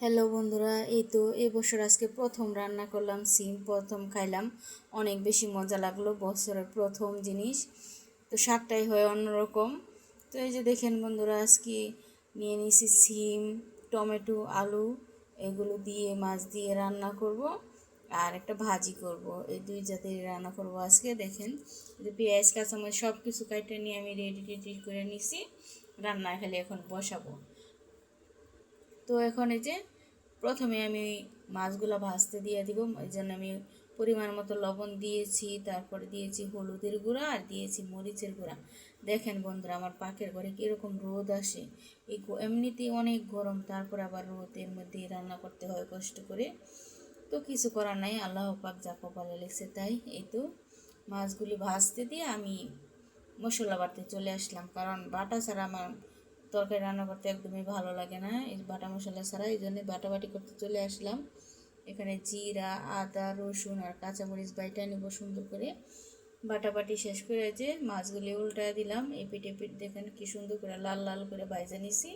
Hello বন্ধুরা, এই তো এই বছর আজকে প্রথম রান্না করলাম সিম, প্রথম খাইলাম, অনেক বেশি মজা লাগলো। বছরের প্রথম জিনিস তো স্বাদটাই হয় অন্যরকম। তো এই যে দেখেন বন্ধুরা, আজকে নিয়ে নিয়েছি সিম, টমেটো, আলু, এগুলো দিয়ে মাছ দিয়ে রান্না করব আর একটা ভাজি করব। এই দুই জাতের রান্না করব আজকে। দেখেন যে পেঁয়াজ কাঁচামরিচ সব কিছু কাটে নিয়ে আমি রেডি করে নিছি, রান্না খালি এখন বসাবো। তো এখন এই যে প্রথমে আমি মাছগুলো ভাজতে দিয়ে দিব, এই জন্য আমি পরিমাণ মতো লবণ দিয়েছি, তারপরে দিয়েছি হলুদের গুঁড়া আর দিয়েছি মরিচের গুঁড়া। দেখেন বন্ধুরা, আমার পাকের ঘরে কীরকম রোদ আসে। এই এমনিতেই অনেক গরম, তারপর আবার রোদের মধ্যে রান্না করতে হয় কষ্ট করে। তো কিছু করার নাই, আল্লাহ পাক যা কপালে লিখছে তাই। এই তো মাছগুলি ভাজতে দিয়ে আমি মশলা বাটতে চলে আসলাম, কারণ বাটা ছাড়া আমার তরকারি রান্না করতে একদমই ভালো লাগে না, এই বাটা মশলা ছাড়া। এই জন্যই বাটাবাটি করতে চলে আসলাম। এখানে জিরা, আদা, রসুন আর কাঁচামরিচ বাইটা নেব সুন্দর করে। বাটাবাটি শেষ করে যে মাছগুলি উল্টায় দিলাম, এপিট এপিট দেখেন কি সুন্দর করে লাল লাল করে ভাজা নিছি।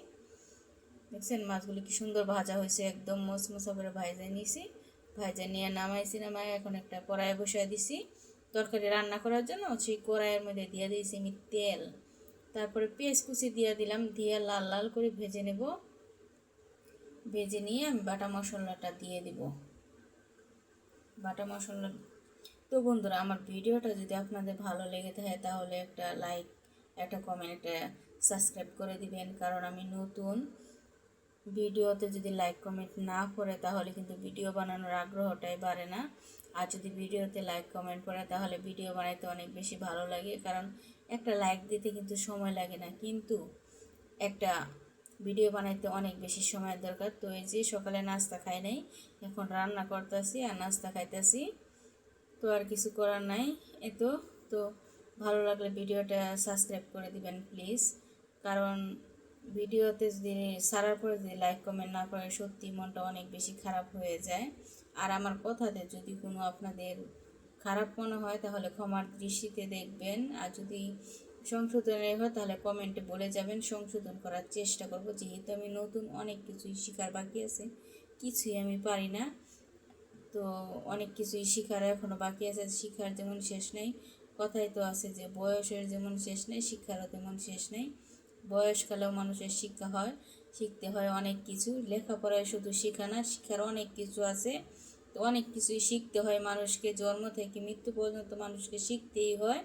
দেখছেন মাছগুলি কি সুন্দর ভাজা হয়েছে, একদম মচমচা করে ভাজা নিছি। ভাজা নিয়ে নামাই এখন একটা কড়াই বসাই দিছি তরকারি রান্না করার জন্য। সেই কড়াইয়ের মধ্যে দিয়ে দিয়েছি আমি তেল, তারপরে পেঁয়াজ কুচি দিয়ে দিলাম, দিয়ে লাল লাল করে ভেজে নেব। ভেজে নিয়ে আমি বাটা মশলাটা দিয়ে দিব। বাটা মশলা। তো বন্ধুরা, আমার ভিডিওটা যদি আপনাদের ভালো লেগে থাকে তাহলে একটা লাইক, একটা কমেন্ট, একটা সাবস্ক্রাইব করে দিবেন, কারণ আমি নতুন। ভিডিওতে যদি লাইক কমেন্ট না করে তাহলে কিন্তু ভিডিও বানানোর আগ্রহটাই বাড়ে না। আর যদি ভিডিওতে লাইক কমেন্ট করে তাহলে ভিডিও বানাইতে অনেক বেশি ভালো লাগে, কারণ একটা লাইক দিতে কিন্তু সময় লাগে না, কিন্তু একটা ভিডিও বানাইতে অনেক বেশি সময়ের দরকার। তো এই যে সকালে নাস্তা খাই নাই, এখন রান্না করতেছি আর নাস্তা খাইতেছি। তো আর কিছু করার নাই। এতো তো ভালো লাগলে ভিডিওটা সাবস্ক্রাইব করে দিবেন প্লিজ, কারণ ভিডিওতে যদি সারার পরে যদি লাইক কমেন্ট না করে সত্যি মনটা অনেক বেশি খারাপ হয়ে যায়। আর আমার কথাতে যদি কোনো আপনাদের খারাপ মনে হয় তাহলে ক্ষমার দৃষ্টিতে দেখবেন, আর যদি সংশোধনের হয় তাহলে কমেন্টে বলে যাবেন, সংশোধন করার চেষ্টা করব। যেহেতু আমি নতুন, অনেক কিছুই শেখার বাকি আছে, কিছুই আমি পারি না। তো অনেক কিছুই শেখার এখনও বাকি আছে, শিক্ষার যেমন শেষ নেই। কথাই তো আছে যে বয়সের যেমন শেষ নেই, শিক্ষারও তেমন শেষ নেই। বয়সকালেও মানুষের শিক্ষা হয়, শিখতে হয় অনেক কিছু। লেখাপড়ায় শুধু শেখা না, শিক্ষার অনেক কিছু আছে। তো অনেক কিছুই শিখতে হয় মানুষকে, জন্ম থেকে মৃত্যু পর্যন্ত মানুষকে শিখতেই হয়।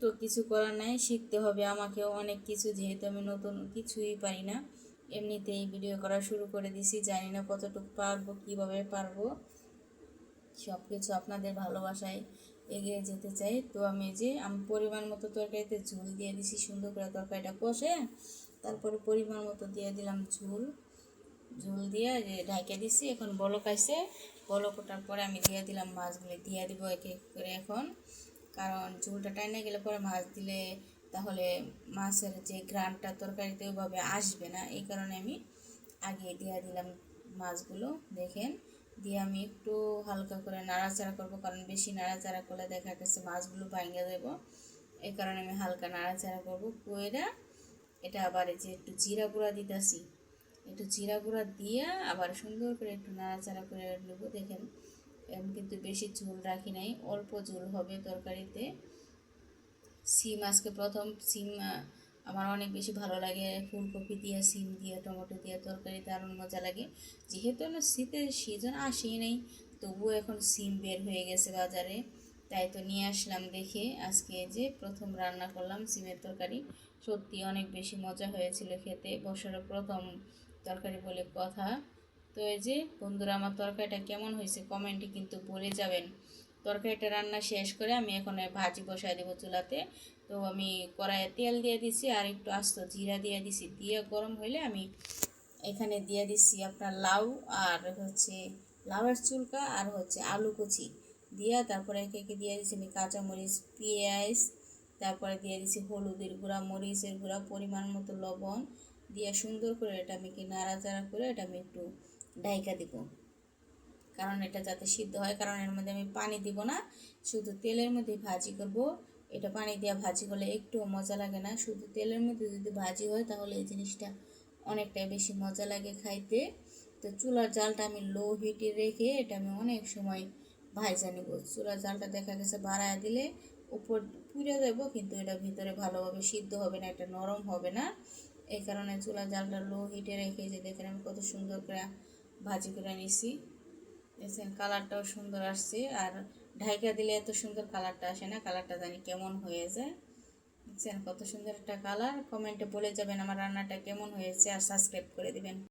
তো কিছু করার নাই, শিখতে হবে আমাকেও অনেক কিছু, যেহেতু আমি নতুন, কিছুই পারি না। এমনিতেই ভিডিও করা শুরু করে দিছি, জানি না কতটুকু পারবো, কীভাবে পারবো। সব কিছু আপনাদের ভালোবাসায় এগিয়ে যেতে চাই। তো আমি পরিমাণ মতো তরকারিতে ঝোল দিয়ে দিছি, সুন্দর করে তরকারিটা কষে তারপরে পরিমাণ মতো দিয়ে দিলাম ঝোল। ঝোল দিয়ে ঢাকে দিছি, এখন বলক আইছে। বলক ওঠার পরে আমি দিয়ে দিলাম মাছগুলি, দিয়ে দিব এক এক করে এখন, কারণ ঝোলটা টাইনে গেলে পরে মাছ দিলে তাহলে মাছের যে গ্রানটা তরকারিতে ওইভাবে আসবে না, এই কারণে আমি আগে দিয়ে দিলাম মাছগুলো। দেখেন, দিয়ে আমি একটু হালকা করে নাড়াচাড়া করব, কারণ বেশি নাড়াচাড়া করলে দেখা গেছে মাছগুলো ভাঙে দেবো। এই কারণে আমি হালকা নাড়াচাড়া করব। কইরা এটা আবার এই যে একটু জিরা গুঁড়া দিতেছি, একটু জিরা গুঁড়া দিয়ে আবার সুন্দর করে একটু নাড়াচাড়া করে নেব। দেখেন, আমি কিন্তু বেশি ঝোল রাখি নাই, অল্প ঝোল হবে তরকারিতে। সিম আজকে প্রথম সিম, আমার অনেক বেশি ভালো লাগে। ফুলকপি দিয়ে, সিম দিয়ে, টমেটো দিয়ে তরকারি দারুণ মজা লাগে। যেহেতু না শীতের সিজন আসেই নেই, তবুও এখন সিম বের হয়ে গেছে বাজারে, তাই তো নিয়ে আসলাম দেখে। আজকে যে প্রথম রান্না করলাম সিমের তরকারি, সত্যি অনেক বেশি মজা হয়েছিল খেতে, বছরের প্রথম তরকারি বলে কথা। তো এই যে বন্ধুরা, আমার তরকারিটা কেমন হয়েছে কমেন্টে কিন্তু বলে যাবেন। তরকারিটা রান্না শেষ করে আমি এখন ভাজি বসাই দেবো চুলাতে। তো আমি কড়াইয়ে তেল দিয়ে দিছি আর একটু আস্ত জিরা দিয়ে দিছি, দিয়ে গরম হইলে আমি এখানে দিয়ে দিচ্ছি আপনার লাউ, আর হচ্ছে লাউয়ের চুলকা, আর হচ্ছে আলু কুচি দিয়ে, তারপরে একে একে দিয়ে দিচ্ছি আমি কাঁচামরিচ, পেঁয়াজ, তারপরে দিয়ে দিচ্ছি হলুদের গুঁড়া, মরিচের গুঁড়া, পরিমাণ মতো লবণ দিয়ে সুন্দর করে এটা আমি নাড়াচাড়া করে এটা আমি একটু ঢাইকা দিব, কারণ এটা যাতে সিদ্ধ হয়। কারণ এর মধ্যে আমি পানি দিব না, শুধু তেলের মধ্যে ভাজি করব। এটা পানি দিয়ে ভাজি করলে একটু মজা লাগে না, শুধু তেলের মধ্যে যদি ভাজি হয় তাহলে এই জিনিসটা অনেকটাই বেশি মজা লাগে খাইতে। তো তো চুলার জালটা আমি লো হিটে রেখে এটা আমি অনেক সময় ভাইজা নিব। চুলার জালটা দেখা গেছে বাড়ায় দিলে উপর পুড়ে দেবো, কিন্তু এটা ভিতরে ভালোভাবে সিদ্ধ হবে না, এটা নরম হবে না। এই কারণে চুলার জালটা লো হিটে রেখে যে দেখেন আমি কত সুন্দর করে ভাজি করে নিছি। দেখছেন কালারটাও সুন্দর আসছে, আর ঢাইকা দিলে এত সুন্দর কালারটা আসে না, কালারটা জানি কেমন হয়ে যায়। দেখছেন কত সুন্দর একটা কালার। কমেন্টে বলে যাবেন আমার রান্নাটা কেমন হয়েছে, আর সাবস্ক্রাইব করে দিবেন।